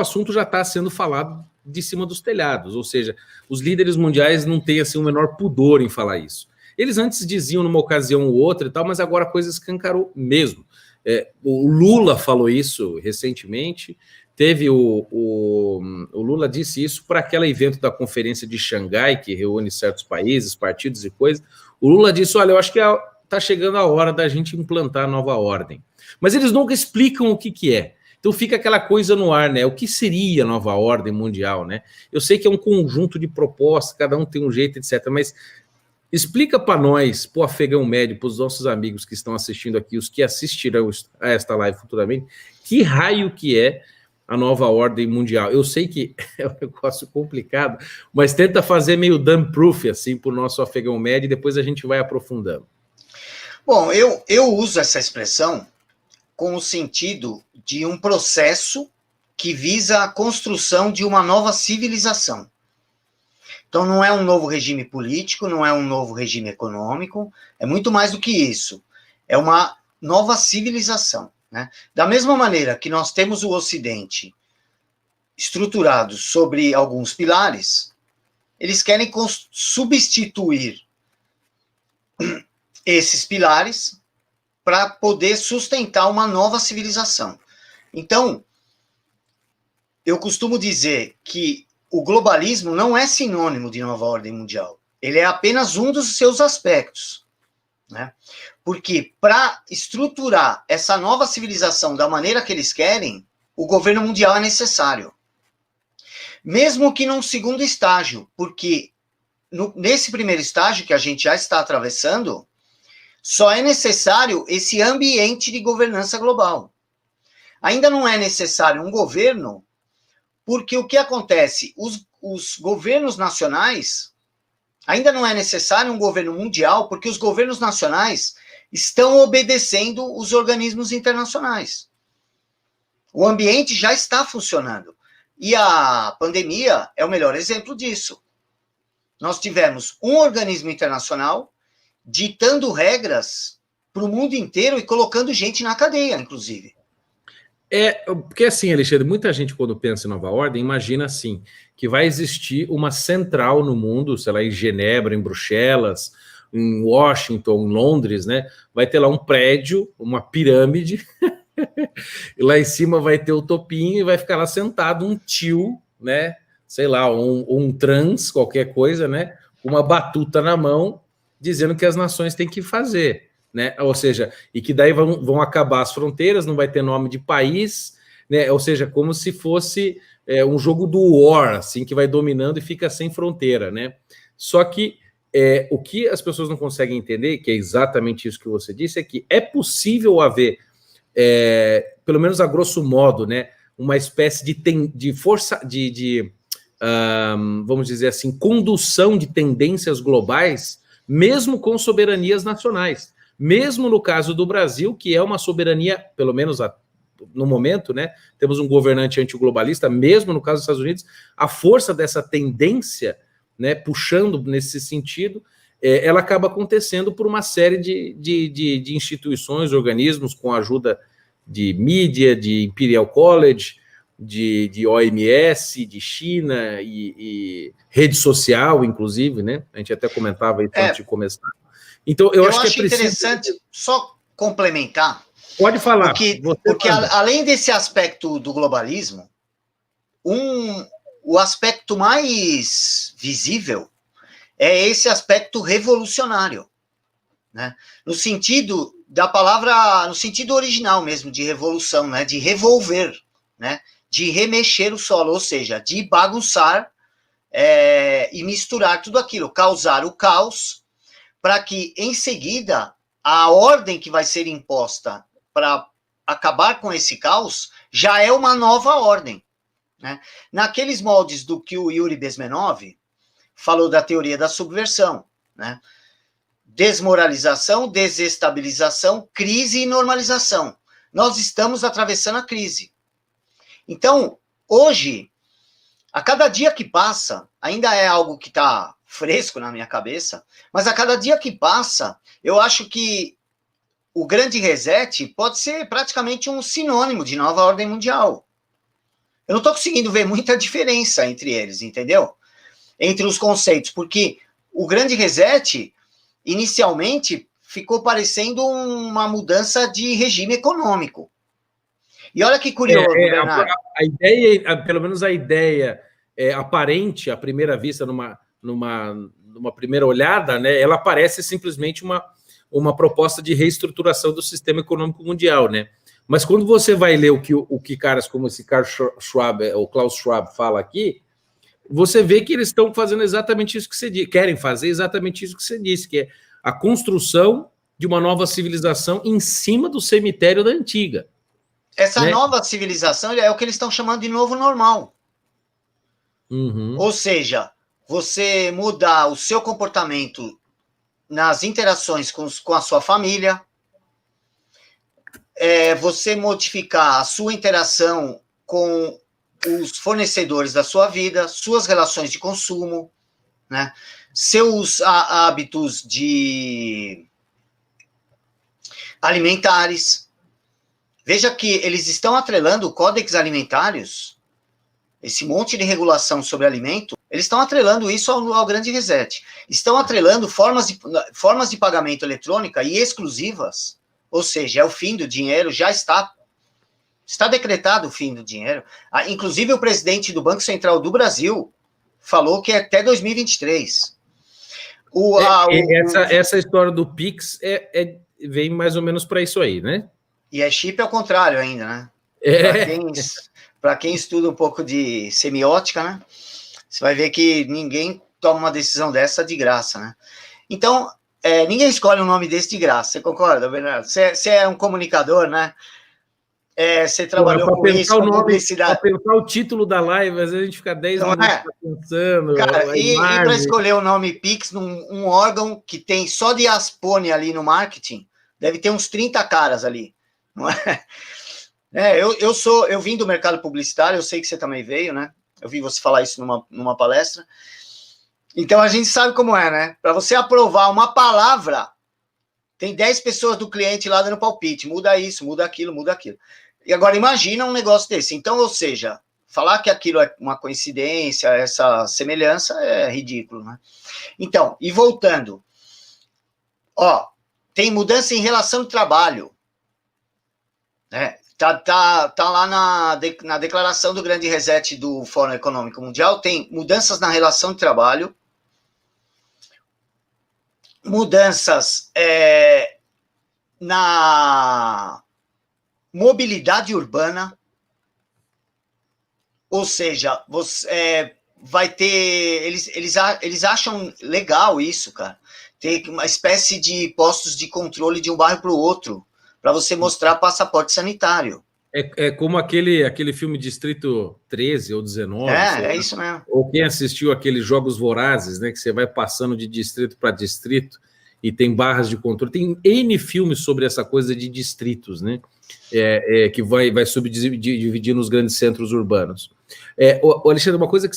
assunto já está sendo falado de cima dos telhados, ou seja, os líderes mundiais não têm assim, o menor pudor em falar isso. Eles antes diziam numa ocasião ou outra e tal, mas agora a coisa escancarou mesmo. O Lula falou isso recentemente, teve o Lula disse isso para aquele evento da Conferência de Xangai, que reúne certos países, partidos e coisas. O Lula disse, olha, eu acho que está chegando a hora da gente implantar a nova ordem. Mas eles nunca explicam o que é. Então fica aquela coisa no ar, né? O que seria a nova ordem mundial, né? Eu sei que é um conjunto de propostas, cada um tem um jeito, etc. Mas explica para nós, para o afegão médio, para os nossos amigos que estão assistindo aqui, os que assistirão a esta live futuramente, que raio que é a nova ordem mundial. Eu sei que é um negócio complicado, mas tenta fazer meio dumb-proof, assim, para o nosso afegão médio, e depois a gente vai aprofundando. Bom, eu uso essa expressão com o sentido de um processo que visa a construção de uma nova civilização. Então, não é um novo regime político, não é um novo regime econômico, é muito mais do que isso. É uma nova civilização, né? Da mesma maneira que nós temos o Ocidente estruturado sobre alguns pilares, eles querem substituir esses pilares para poder sustentar uma nova civilização. Então, eu costumo dizer que o globalismo não é sinônimo de nova ordem mundial. Ele é apenas um dos seus aspectos, né? Porque para estruturar essa nova civilização da maneira que eles querem, o governo mundial é necessário. Mesmo que num segundo estágio, porque nesse primeiro estágio que a gente já está atravessando, só é necessário esse ambiente de governança global. Ainda não é necessário um governo, porque o que acontece? Os governos nacionais, ainda não é necessário um governo mundial, porque os governos nacionais estão obedecendo os organismos internacionais. O ambiente já está funcionando. E a pandemia é o melhor exemplo disso. Nós tivemos um organismo internacional ditando regras para o mundo inteiro e colocando gente na cadeia, inclusive. Porque assim, Alexandre, muita gente quando pensa em nova ordem, imagina assim, que vai existir uma central no mundo, sei lá, em Genebra, em Bruxelas, em Washington, em Londres, né? Vai ter lá um prédio, uma pirâmide, e lá em cima vai ter o topinho e vai ficar lá sentado um tio, né? Sei lá, um trans, qualquer coisa, né? Uma batuta na mão, dizendo que as nações têm que fazer. Né? Ou seja, e que daí vão acabar as fronteiras, não vai ter nome de país, né? Ou seja, como se fosse um jogo do War, assim, que vai dominando e fica sem fronteira, né? Só que o que as pessoas não conseguem entender, que é exatamente isso que você disse, é que é possível haver, pelo menos a grosso modo, né, uma espécie de força, vamos dizer assim, condução de tendências globais, mesmo com soberanias nacionais. Mesmo no caso do Brasil, que é uma soberania, pelo menos no momento, né? Temos um governante antiglobalista, mesmo no caso dos Estados Unidos, a força dessa tendência, né, puxando nesse sentido, ela acaba acontecendo por uma série de instituições, organismos, com a ajuda de mídia, de Imperial College, de OMS, de China e rede social, inclusive, né? A gente até comentava isso antes de começar. Então, eu acho que é preciso... interessante só complementar. Pode falar. Porque além desse aspecto do globalismo, o aspecto mais visível é esse aspecto revolucionário, né? No sentido da palavra, no sentido original mesmo, de revolução, né? De revolver, né? De remexer o solo, ou seja, de bagunçar e misturar tudo aquilo, causar o caos, para que, em seguida, a ordem que vai ser imposta para acabar com esse caos já é uma nova ordem, né? Naqueles moldes do que o Yuri Bezmenov falou da teoria da subversão, né? Desmoralização, desestabilização, crise e normalização. Nós estamos atravessando a crise. Então, hoje, a cada dia que passa, ainda é algo que está fresco na minha cabeça, mas a cada dia que passa, eu acho que o grande reset pode ser praticamente um sinônimo de nova ordem mundial. Eu não estou conseguindo ver muita diferença entre eles, entendeu? Entre os conceitos, porque o Grande Reset, inicialmente, ficou parecendo uma mudança de regime econômico. E olha que curioso, Bernardo. A ideia, pelo menos a ideia aparente, à primeira vista, numa primeira olhada, né, ela parece simplesmente uma proposta de reestruturação do sistema econômico mundial, né? Mas quando você vai ler o que caras como esse Karl Schwab, ou Klaus Schwab, fala aqui, você vê que eles estão fazendo exatamente isso que você disse, querem fazer exatamente isso que você disse, que é a construção de uma nova civilização em cima do cemitério da antiga. Essa nova civilização é o que eles estão chamando de novo normal. Uhum. Ou seja, você mudar o seu comportamento nas interações com a sua família, você modificar a sua interação com os fornecedores da sua vida, suas relações de consumo, né? Seus hábitos alimentares. Veja que eles estão atrelando códex alimentários, esse monte de regulação sobre alimento, eles estão atrelando isso ao Grande Reset. Estão atrelando formas de pagamento eletrônica e exclusivas, ou seja, é o fim do dinheiro, já está decretado o fim do dinheiro. Inclusive, o presidente do Banco Central do Brasil falou que é até 2023. Essa história do Pix vem mais ou menos para isso aí, né? E é chip ao contrário ainda, né? Para quem estuda um pouco de semiótica, né? Você vai ver que ninguém toma uma decisão dessa de graça, né? Então, ninguém escolhe um nome desse de graça. Você concorda, Bernardo? Você é um comunicador, né? Você trabalhou com isso, com publicidade. Para pensar o título da live, às vezes a gente fica 10 minutos pensando. Cara, e para escolher o nome Pix num órgão que tem só de Aspone ali no marketing, deve ter uns 30 caras ali, não é? Eu vim do mercado publicitário, eu sei que você também veio, né? Eu vi você falar isso numa palestra. Então a gente sabe como é, né? Para você aprovar uma palavra, tem 10 pessoas do cliente lá dando palpite, muda isso, muda aquilo, muda aquilo. E agora imagina um negócio desse. Então, ou seja, falar que aquilo é uma coincidência, essa semelhança é ridículo, né? Então, e voltando, tem mudança em relação ao trabalho, né? Tá lá na declaração do Grande Reset do Fórum Econômico Mundial, tem mudanças na relação de trabalho, mudanças na mobilidade urbana, ou seja, você vai ter, eles acham legal isso, cara, ter uma espécie de postos de controle de um bairro para o outro, para você mostrar passaporte sanitário. É como aquele filme Distrito 13 ou 19. É isso mesmo. Ou quem assistiu aqueles Jogos Vorazes, né, que você vai passando de distrito para distrito e tem barras de controle. Tem N filmes sobre essa coisa de distritos, né, que vai subdividir nos grandes centros urbanos. Alexandre, uma coisa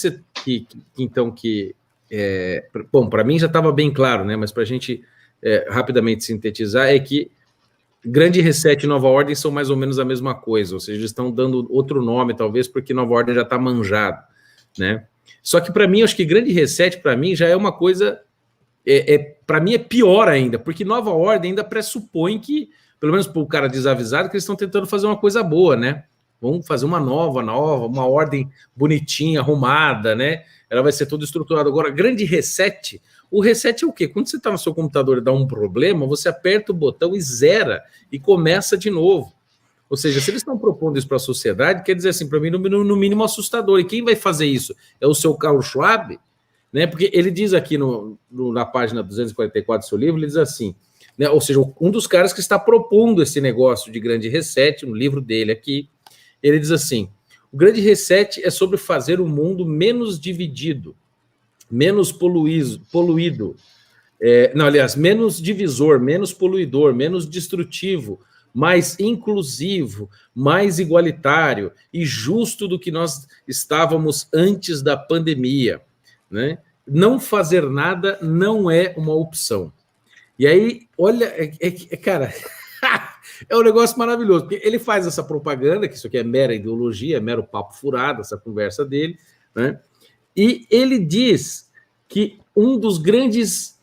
bom, para mim já estava bem claro, né, mas para a gente rapidamente sintetizar, é que Grande Reset e Nova Ordem são mais ou menos a mesma coisa, ou seja, eles estão dando outro nome, talvez, porque Nova Ordem já está manjado, né? Só que, para mim, acho que Grande Reset, para mim, já é uma coisa... para mim, é pior ainda, porque Nova Ordem ainda pressupõe que, pelo menos para o cara desavisado, que eles estão tentando fazer uma coisa boa, né? Vamos fazer uma nova, uma ordem bonitinha, arrumada, né? Ela vai ser toda estruturada. Agora, Grande Reset... O reset é o quê? Quando você está no seu computador e dá um problema, você aperta o botão e zera e começa de novo. Ou seja, se eles estão propondo isso para a sociedade, quer dizer assim, para mim, no mínimo assustador. E quem vai fazer isso? É o seu Karl Schwab? Né? Porque ele diz aqui na página 244 do seu livro, ele diz assim, né? Ou seja, um dos caras que está propondo esse negócio de Grande Reset, no livro dele aqui, ele diz assim, o Grande Reset é sobre fazer o mundo menos dividido, menos poluído, menos divisor, menos poluidor, menos destrutivo, mais inclusivo, mais igualitário e justo do que nós estávamos antes da pandemia, né? Não fazer nada não é uma opção. E aí, olha, cara, É um negócio maravilhoso, porque ele faz essa propaganda, que isso aqui é mera ideologia, é mero papo furado, essa conversa dele, né? E ele diz que um dos grandes,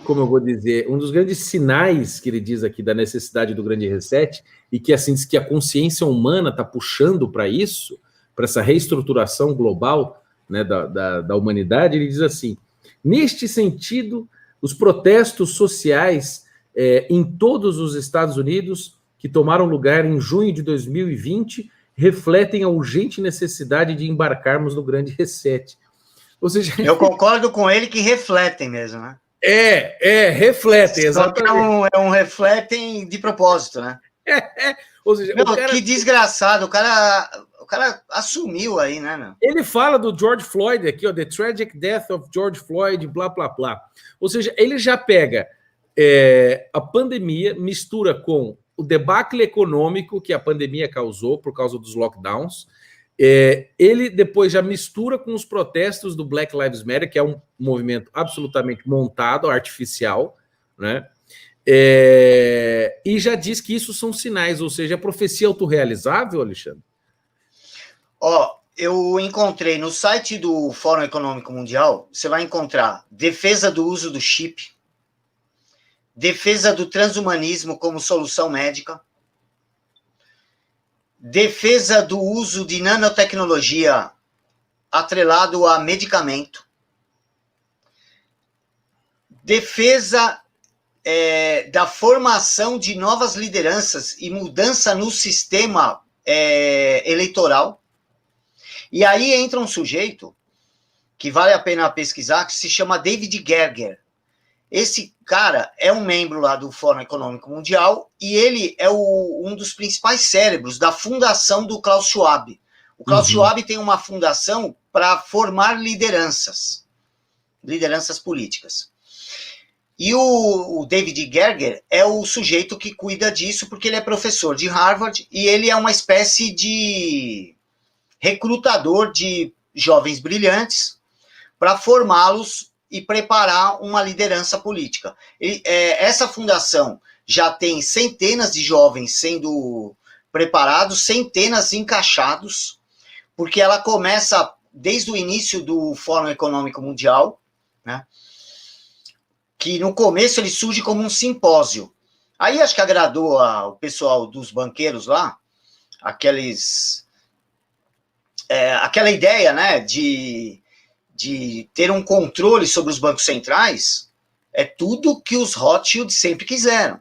como eu vou dizer, um dos grandes sinais que ele diz aqui da necessidade do grande reset, e que assim diz que a consciência humana está puxando para isso, para essa reestruturação global, né, da humanidade, ele diz assim: neste sentido, os protestos sociais em todos os Estados Unidos, que tomaram lugar em junho de 2020, refletem a urgente necessidade de embarcarmos no grande reset. Ou seja, eu concordo com ele que refletem mesmo, né? Refletem, exatamente. Só que é um refletem de propósito, né? Ou seja, meu, que desgraçado, o cara assumiu aí, né, meu? Ele fala do George Floyd aqui, ó, The Tragic Death of George Floyd, blá, blá, blá. Ou seja, ele já pega a pandemia, mistura com o debacle econômico que a pandemia causou por causa dos lockdowns. Ele depois já mistura com os protestos do Black Lives Matter, que é um movimento absolutamente montado, artificial, né? E já diz que isso são sinais, ou seja, a profecia autorrealizável, Alexandre? Ó, eu encontrei no site do Fórum Econômico Mundial, você vai encontrar defesa do uso do chip, defesa do transhumanismo como solução médica, defesa do uso de nanotecnologia atrelado a medicamento, defesa da formação de novas lideranças e mudança no sistema eleitoral. E aí entra um sujeito que vale a pena pesquisar, que se chama David Gerger. Esse cara é um membro lá do Fórum Econômico Mundial e ele é um dos principais cérebros da fundação do Klaus Schwab. O Klaus Schwab tem uma fundação para formar lideranças políticas. E o David Gerger é o sujeito que cuida disso porque ele é professor de Harvard e ele é uma espécie de recrutador de jovens brilhantes para formá-los e preparar uma liderança política. Essa fundação já tem centenas de jovens sendo preparados, centenas encaixados, porque ela começa desde o início do Fórum Econômico Mundial, né, que no começo ele surge como um simpósio. Aí acho que agradou o pessoal dos banqueiros lá, aquela ideia, né, de ter um controle sobre os bancos centrais, é tudo que os Rothschild sempre quiseram.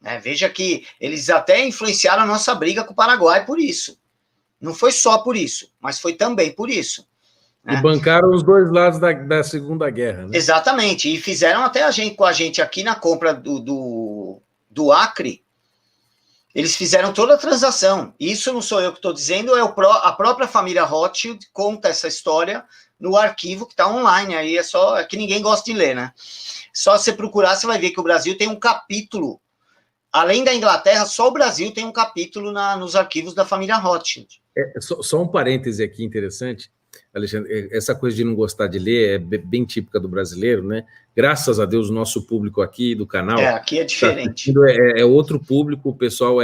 Né? Veja que eles até influenciaram a nossa briga com o Paraguai por isso. Não foi só por isso, mas foi também por isso. Né? E bancaram os dois lados da Segunda Guerra. Né? Exatamente, e fizeram até com a gente aqui na compra do Acre. Eles fizeram toda a transação. Isso não sou eu que estou dizendo, a própria família Rothschild conta essa história no arquivo que está online. Aí é que ninguém gosta de ler, né? Só você procurar, você vai ver que o Brasil tem um capítulo. Além da Inglaterra, só o Brasil tem um capítulo nos arquivos da família Rothschild. Só um parêntese aqui interessante, Alexandre. Essa coisa de não gostar de ler é bem típica do brasileiro, né? Graças a Deus, o nosso público aqui do canal... aqui é diferente. É outro público, o pessoal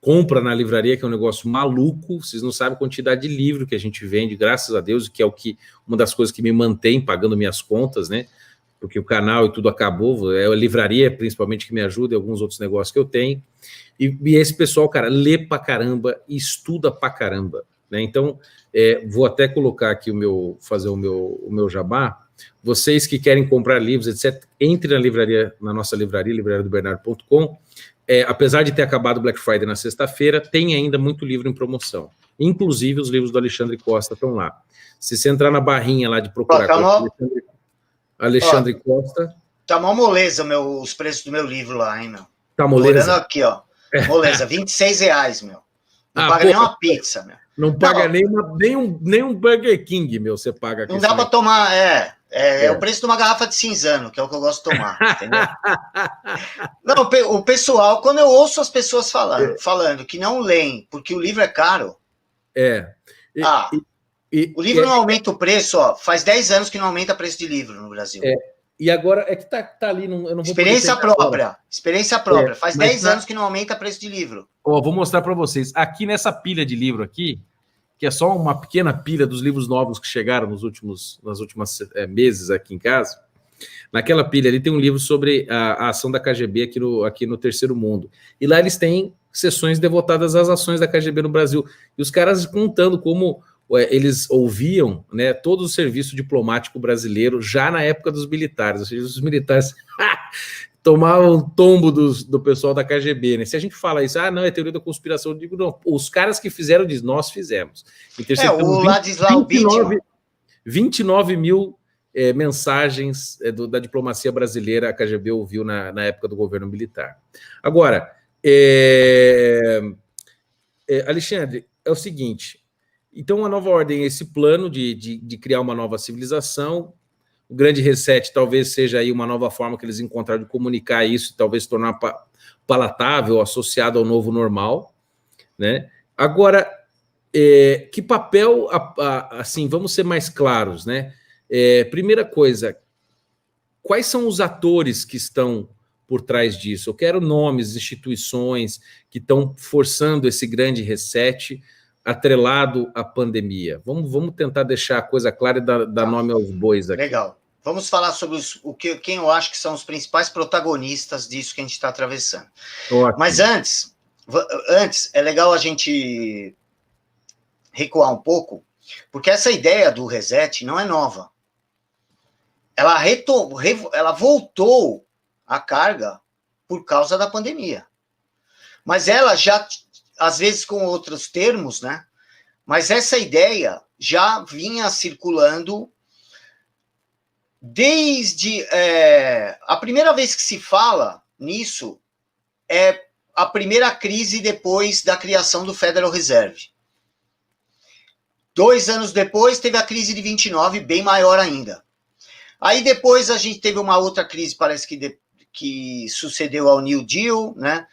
compra na livraria, que é um negócio maluco, vocês não sabem a quantidade de livro que a gente vende, graças a Deus, que é uma das coisas que me mantém pagando minhas contas, né? Porque o canal e tudo acabou, é a livraria principalmente que me ajuda e alguns outros negócios que eu tenho. E esse pessoal, cara, lê pra caramba e estuda pra caramba, né? Então, vou até colocar aqui fazer o meu jabá. Vocês que querem comprar livros, etc., entre na nossa livraria, livrariadobernardo.com. Apesar de ter acabado o Black Friday na sexta-feira, tem ainda muito livro em promoção. Inclusive, os livros do Alexandre Costa estão lá. Se você entrar na barrinha lá de procurar Alexandre Costa... Tá mó moleza os preços do meu livro lá, hein, meu? Tá moleza? Olhando aqui, ó. Moleza, R$26, meu. Não paga nem uma pizza, meu. Não paga nem um Burger King, meu, você paga aqui. Não dá para tomar, é o preço de uma garrafa de cinzano, que é o que eu gosto de tomar, entendeu? Não, o pessoal, quando eu ouço as pessoas falando que não leem porque o livro é caro, o livro não aumenta o preço, ó, faz 10 anos que não aumenta o preço de livro no Brasil. E agora é que tá ali, eu não vou experiência própria, experiência própria. Faz 10 anos que não aumenta preço de livro. Ó, vou mostrar para vocês. Aqui nessa pilha de livro aqui, que é só uma pequena pilha dos livros novos que chegaram nas últimas meses aqui em casa. Naquela pilha ali tem um livro sobre a ação da KGB aqui no Terceiro Mundo. E lá eles têm sessões devotadas às ações da KGB no Brasil. E os caras contando como eles ouviam, né, todo o serviço diplomático brasileiro já na época dos militares. Ou seja, os militares tomavam tombo do pessoal da KGB. Né? Se a gente fala isso, não, é teoria da conspiração, eu digo, não, os caras que fizeram diz, nós fizemos. O Ladislau Bittman. 29 mil mensagens da diplomacia brasileira a KGB ouviu na época do governo militar. Agora, Alexandre, é o seguinte, então a nova ordem é esse plano de criar uma nova civilização, o grande reset talvez seja aí uma nova forma que eles encontraram de comunicar isso, talvez tornar palatável, associado ao novo normal, né? Agora, que papel, assim, vamos ser mais claros, né? Primeira coisa, quais são os atores que estão por trás disso? Eu quero nomes, instituições que estão forçando esse grande reset atrelado à pandemia. Vamos tentar deixar a coisa clara e dar nome aos bois aqui. Legal. Vamos falar sobre quem eu acho que são os principais protagonistas disso que a gente está atravessando. Ótimo. Mas antes, é legal a gente recuar um pouco, porque essa ideia do reset não é nova. Ela voltou à carga por causa da pandemia. Mas ela já, às vezes com outros termos, né? Mas essa ideia já vinha circulando desde... a primeira vez que se fala nisso é a primeira crise depois da criação do Federal Reserve. 2 anos depois, teve a crise de 29, bem maior ainda. Aí depois a gente teve uma outra crise, parece que sucedeu ao New Deal, né,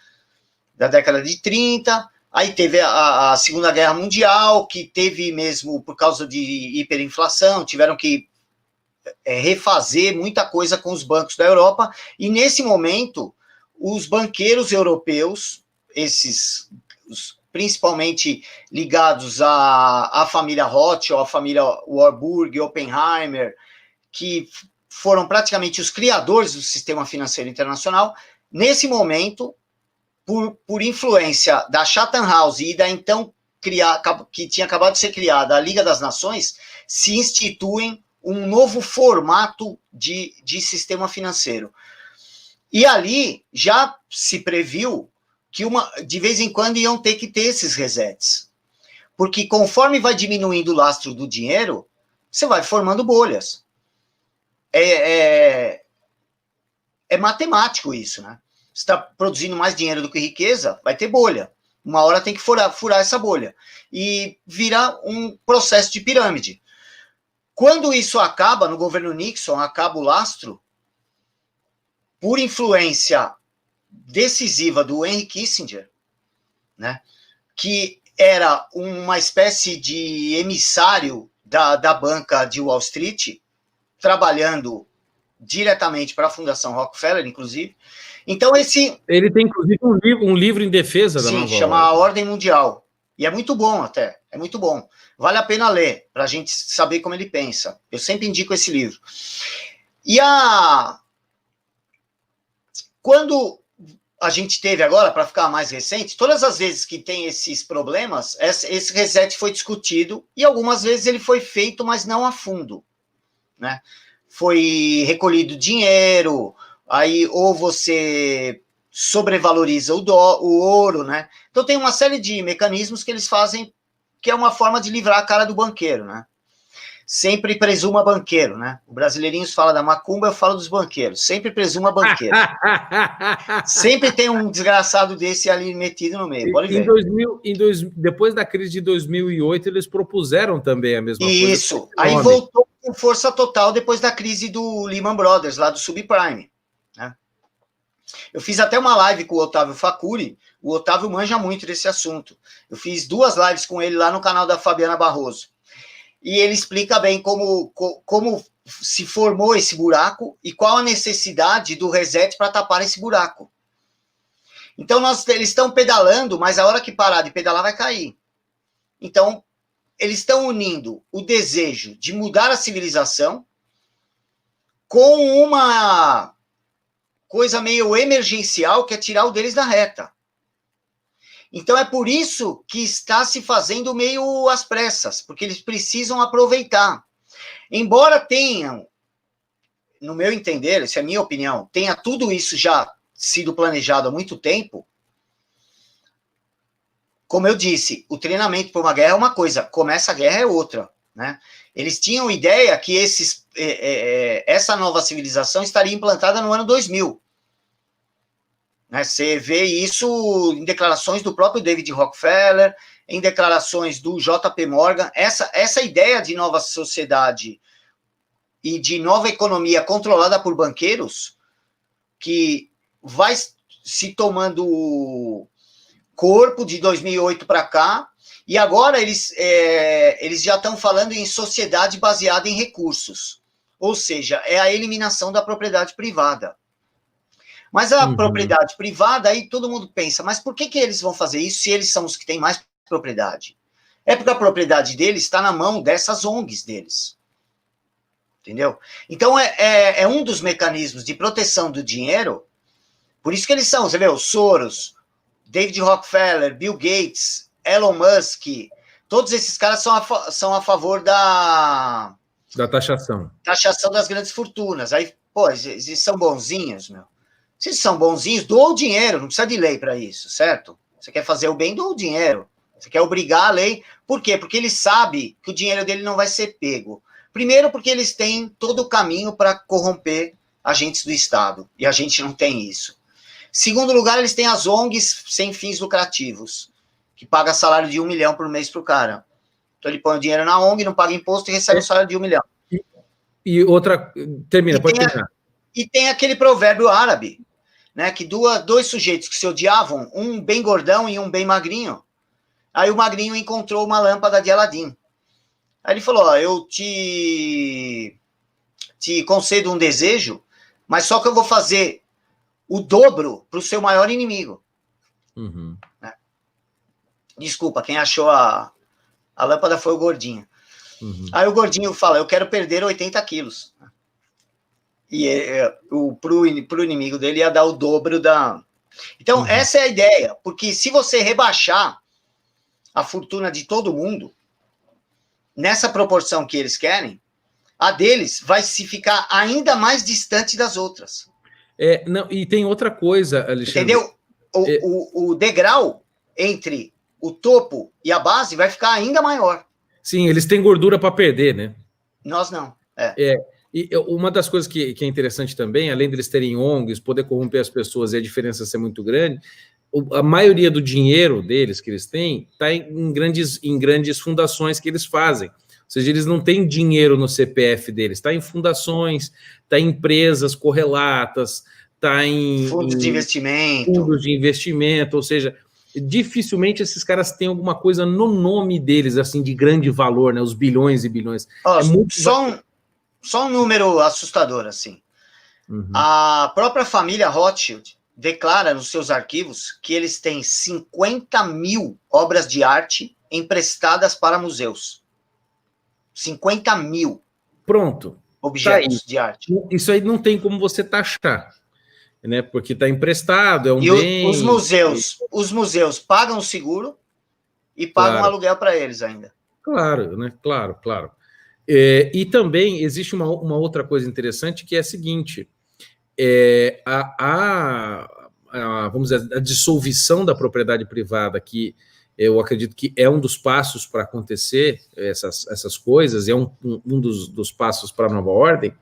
da década de 30. Aí teve a Segunda Guerra Mundial, que teve mesmo, por causa de hiperinflação, tiveram que refazer muita coisa com os bancos da Europa. E nesse momento, os banqueiros europeus, principalmente ligados à família Rothschild, à família Warburg, Oppenheimer, que foram praticamente os criadores do sistema financeiro internacional, nesse momento, por influência da Chatham House e da então que tinha acabado de ser criada a Liga das Nações, se instituem um novo formato de sistema financeiro. E ali já se previu que de vez em quando iam ter que ter esses resets. Porque conforme vai diminuindo o lastro do dinheiro, você vai formando bolhas. É matemático isso, né? Você está produzindo mais dinheiro do que riqueza, vai ter bolha. Uma hora tem que furar essa bolha. E vira um processo de pirâmide. Quando isso acaba, no governo Nixon, acaba o lastro, por influência decisiva do Henry Kissinger, né, que era uma espécie de emissário da banca de Wall Street, trabalhando diretamente para a Fundação Rockefeller, inclusive. Então, ele tem, inclusive, um livro em defesa da nova ordem. Sim, chama A Ordem Mundial. E é muito bom até, é muito bom. Vale a pena ler, para a gente saber como ele pensa. Eu sempre indico esse livro. E quando a gente teve agora, para ficar mais recente, todas as vezes que tem esses problemas, esse reset foi discutido, e algumas vezes ele foi feito, mas não a fundo, né? Foi recolhido dinheiro, aí ou você sobrevaloriza o ouro, né? Então tem uma série de mecanismos que eles fazem, que é uma forma de livrar a cara do banqueiro, né? Sempre presuma banqueiro, né? O Brasileirinhos fala da macumba, eu falo dos banqueiros. Sempre presuma banqueiro. Sempre tem um desgraçado desse ali metido no meio. Pode ver. Depois da crise de 2008, eles propuseram também a mesma coisa. Isso. Aí voltou com força total depois da crise do Lehman Brothers, lá do subprime, né? Eu fiz até uma live com o Otávio Facuri. O Otávio manja muito desse assunto. Eu fiz 2 lives com ele lá no canal da Fabiana Barroso. E ele explica bem como se formou esse buraco e qual a necessidade do reset para tapar esse buraco. Então, eles estão pedalando, mas a hora que parar de pedalar vai cair. Então, eles estão unindo o desejo de mudar a civilização com uma coisa meio emergencial, que é tirar o deles da reta. Então, é por isso que está se fazendo meio às pressas, porque eles precisam aproveitar. Embora tenham, no meu entender, essa é a minha opinião, tenha tudo isso já sido planejado há muito tempo, como eu disse, o treinamento para uma guerra é uma coisa, começa a guerra é outra, né? Eles tinham ideia que essa nova civilização estaria implantada no ano 2000. Né? Você vê isso em declarações do próprio David Rockefeller, em declarações do JP Morgan. Essa ideia de nova sociedade e de nova economia controlada por banqueiros, que vai se tomando corpo de 2008 para cá, e agora eles já estão falando em sociedade baseada em recursos, ou seja, é a eliminação da propriedade privada. Mas a propriedade privada, aí todo mundo pensa, mas por que eles vão fazer isso se eles são os que têm mais propriedade? É porque a propriedade deles está na mão dessas ONGs deles. Entendeu? Então, é um dos mecanismos de proteção do dinheiro, por isso que eles são, você vê, o Soros, David Rockefeller, Bill Gates, Elon Musk, todos esses caras são a favor da taxação das grandes fortunas. Aí, pô, eles são bonzinhos, meu. Se eles são bonzinhos, doa o dinheiro, não precisa de lei para isso, certo? Você quer fazer o bem, doa o dinheiro. Você quer obrigar a lei. Por quê? Porque ele sabe que o dinheiro dele não vai ser pego. Primeiro, porque eles têm todo o caminho para corromper agentes do Estado, e a gente não tem isso. Segundo lugar, eles têm as ONGs sem fins lucrativos, que paga salário de 1 milhão por mês para o cara. Então ele põe o dinheiro na ONG, não paga imposto e recebe o salário de 1 milhão. E outra... Termina, pode terminar. E tem aquele provérbio árabe, né, que dois sujeitos que se odiavam, um bem gordão e um bem magrinho. Aí o magrinho encontrou uma lâmpada de Aladim. Aí ele falou, ó, eu te concedo um desejo, mas só que eu vou fazer o dobro para o seu maior inimigo. Né? Desculpa, quem achou a lâmpada foi o gordinho. Aí o gordinho fala, eu quero perder 80 quilos. E pro inimigo dele ia dar o dobro da... Então, essa é a ideia, porque se você rebaixar a fortuna de todo mundo, nessa proporção que eles querem, a deles vai se ficar ainda mais distante das outras. Não, e tem outra coisa, Alexandre. Entendeu? O degrau entre o topo e a base vai ficar ainda maior. Sim, eles têm gordura para perder, né? Nós não. E uma das coisas que é interessante também, além deles terem ONGs, poder corromper as pessoas e a diferença ser muito grande, a maioria do dinheiro deles que eles têm está em grandes fundações que eles fazem. Ou seja, eles não têm dinheiro no CPF deles, está em fundações, está em empresas correlatas, está em... Fundos de investimento, ou seja, dificilmente esses caras têm alguma coisa no nome deles, assim, de grande valor, né? Os bilhões e bilhões. Só um número assustador, assim. A própria família Rothschild declara nos seus arquivos que eles têm 50 mil obras de arte emprestadas para museus. 50 mil. Pronto. Objetos de arte. Isso aí não tem como você taxar, né? Porque está emprestado, é um bem... Os museus pagam o seguro e pagam aluguel para eles ainda. Claro, né? Claro. E também existe uma outra coisa interessante, que é a seguinte, vamos dizer, a dissolução da propriedade privada, que eu acredito que é um dos passos para acontecer essas coisas, é um dos passos para a nova ordem,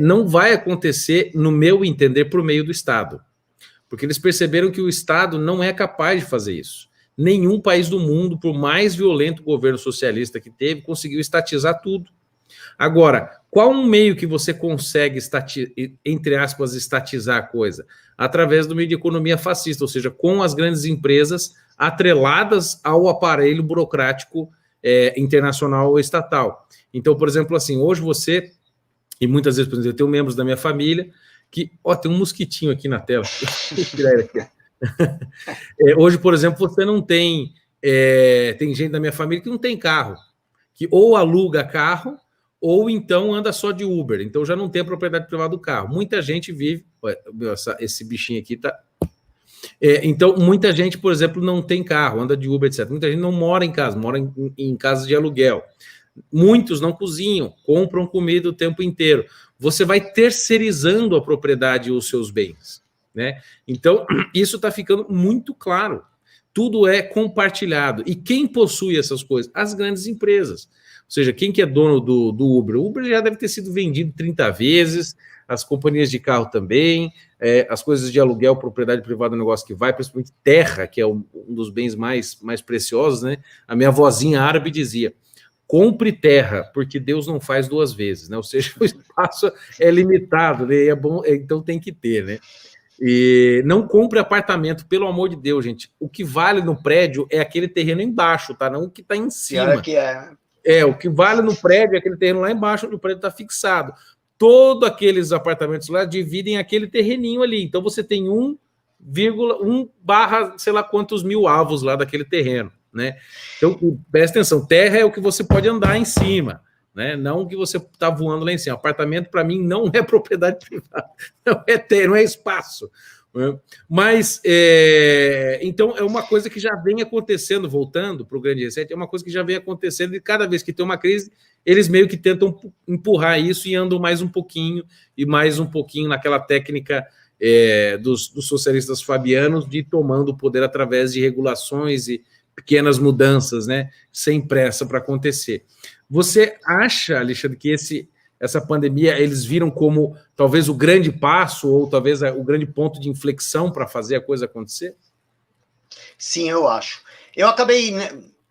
não vai acontecer, no meu entender, por meio do Estado, porque eles perceberam que o Estado não é capaz de fazer isso. Nenhum país do mundo, por mais violento governo socialista que teve, conseguiu estatizar tudo. Agora, qual um meio que você consegue, entre aspas, estatizar a coisa? Através do meio de economia fascista, ou seja, com as grandes empresas atreladas ao aparelho burocrático internacional ou estatal. Então, por exemplo, assim, hoje você E muitas vezes, por exemplo, eu tenho membros da minha família que... Ó, tem um mosquitinho aqui na tela. Vou tirar ele aqui. Hoje, por exemplo, você não tem... tem gente da minha família que não tem carro, que ou aluga carro, ou então anda só de Uber. Então já não tem a propriedade privada do carro. Muita gente vive... Esse bichinho aqui tá... então, muita gente, por exemplo, não tem carro, anda de Uber, etc. Muita gente não mora em casa, mora em casas de aluguel. Muitos não cozinham, compram comida o tempo inteiro. Você vai terceirizando a propriedade e os seus bens, né? Então, isso está ficando muito claro. Tudo é compartilhado. E quem possui essas coisas? As grandes empresas. Ou seja, quem que é dono do Uber? O Uber já deve ter sido vendido 30 vezes, as companhias de carro também, as coisas de aluguel, propriedade privada, um negócio que vai, principalmente terra, que é um dos bens mais preciosos, né? A minha vozinha árabe dizia: compre terra, porque Deus não faz duas vezes, né? Ou seja, o espaço é limitado, né? É bom, então tem que ter, né? E não compre apartamento, pelo amor de Deus, gente. O que vale no prédio é aquele terreno embaixo, tá? Não o que está em cima. O que vale no prédio é aquele terreno lá embaixo, onde o prédio está fixado. Todos aqueles apartamentos lá dividem aquele terreninho ali. Então você tem 1,1 barra sei lá quantos mil avos lá daquele terreno, né? Então presta atenção, terra é o que você pode andar em cima, né? Não o que você está voando lá em cima. Apartamento, para mim, não é propriedade privada, não é terra, não é espaço. Mas, então, é uma coisa que já vem acontecendo, voltando para o Grande Reset, é uma coisa que já vem acontecendo e cada vez que tem uma crise, eles meio que tentam empurrar isso e andam mais um pouquinho e mais um pouquinho naquela técnica dos socialistas fabianos de ir tomando o poder através de regulações e pequenas mudanças, né, sem pressa para acontecer. Você acha, Alexandre, que essa pandemia eles viram como talvez o grande passo ou talvez o grande ponto de inflexão para fazer a coisa acontecer? Sim, eu acho. Eu acabei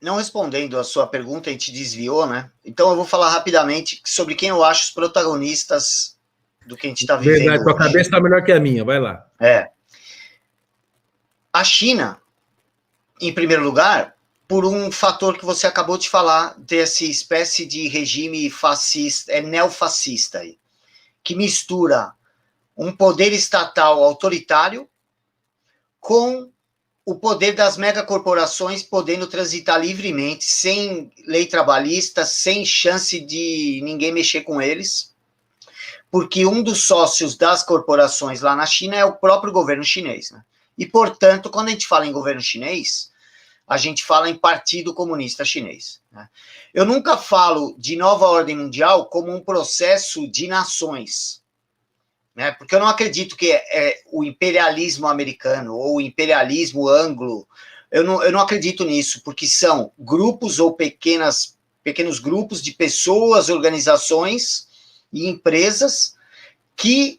não respondendo a sua pergunta, a gente desviou, né? Então eu vou falar rapidamente sobre quem eu acho os protagonistas do que a gente está vivendo. Verdade, tua cabeça está melhor que a minha, vai lá. A China, em primeiro lugar, por um fator que você acabou de falar, dessa espécie de regime fascista, neofascista, aí, que mistura um poder estatal autoritário com o poder das megacorporações podendo transitar livremente, sem lei trabalhista, sem chance de ninguém mexer com eles, porque um dos sócios das corporações lá na China é o próprio governo chinês, né? E, portanto, quando a gente fala em governo chinês, a gente fala em Partido Comunista Chinês, né? Eu nunca falo de nova ordem mundial como um processo de nações, né? Porque eu não acredito que é o imperialismo americano ou o imperialismo anglo. Eu não acredito nisso, porque são grupos ou pequenos grupos de pessoas, organizações e empresas que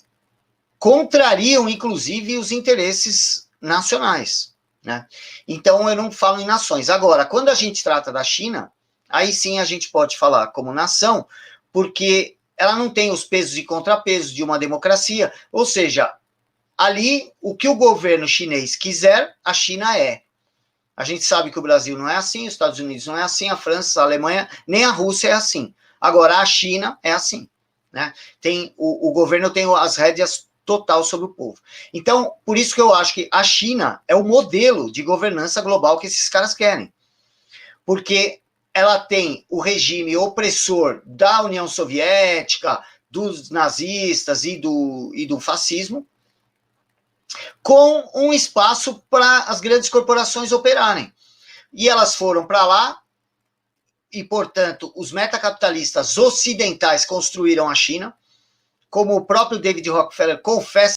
contrariam, inclusive, os interesses nacionais, né? Então, eu não falo em nações. Agora, quando a gente trata da China, aí sim a gente pode falar como nação, porque ela não tem os pesos e contrapesos de uma democracia, ou seja, ali, o que o governo chinês quiser, a China é. A gente sabe que o Brasil não é assim, os Estados Unidos não é assim, a França, a Alemanha, nem a Rússia é assim. Agora, a China é assim, né? O governo tem as rédeas total sobre o povo. Então, por isso que eu acho que a China é o modelo de governança global que esses caras querem. Porque ela tem o regime opressor da União Soviética, dos nazistas e do fascismo, com um espaço para as grandes corporações operarem. E elas foram para lá, e, portanto, os metacapitalistas ocidentais construíram a China, como o próprio David Rockefeller confessa